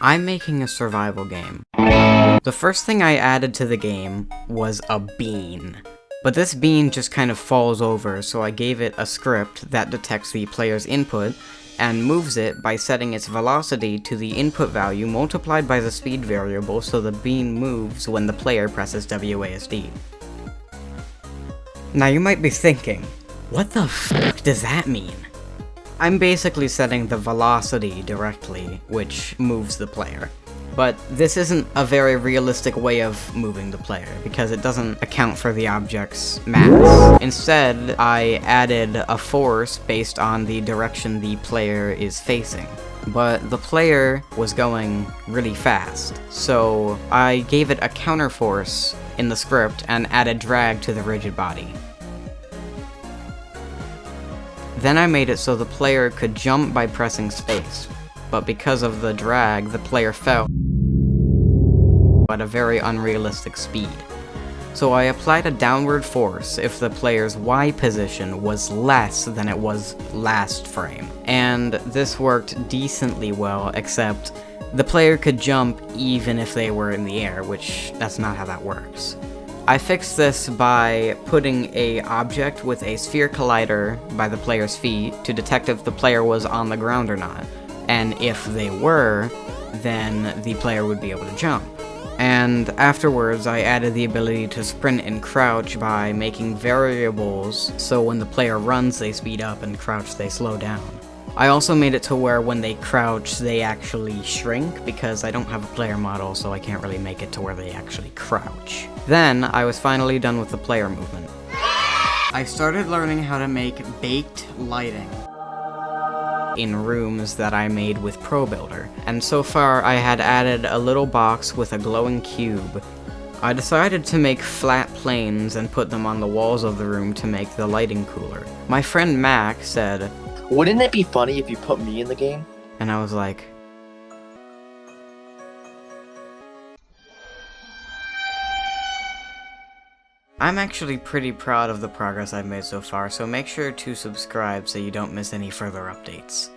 I'm making a survival game. The first thing I added to the game was a bean. But this bean just kind of falls over, so I gave it a script that detects the player's input and moves it by setting its velocity to the input value multiplied by the speed variable so the bean moves when the player presses WASD. Now you might be thinking, what the f does that mean? I'm basically setting the velocity directly, which moves the player. But this isn't a very realistic way of moving the player, because it doesn't account for the object's mass. Instead, I added a force based on the direction the player is facing. But the player was going really fast, so I gave it a counterforce in the script and added drag to the rigid body. Then I made it so the player could jump by pressing space, but because of the drag, the player fell at a very unrealistic speed. So I applied a downward force if the player's Y position was less than it was last frame. And this worked decently well, except the player could jump even if they were in the air, which that's not how that works. I fixed this by putting a object with a sphere collider by the player's feet to detect if the player was on the ground or not, and if they were, then the player would be able to jump. And afterwards, I added the ability to sprint and crouch by making variables so when the player runs they speed up and crouch they slow down. I also made it to where when they crouch they actually shrink, because I don't have a player model so I can't really make it to where they actually crouch. Then, I was finally done with the player movement. I started learning how to make baked lighting in rooms that I made with ProBuilder, and so far I had added a little box with a glowing cube. I decided to make flat planes and put them on the walls of the room to make the lighting cooler. My friend Mac said, "Wouldn't it be funny if you put me in the game?" And I was like, I'm actually pretty proud of the progress I've made so far, so make sure to subscribe so you don't miss any further updates.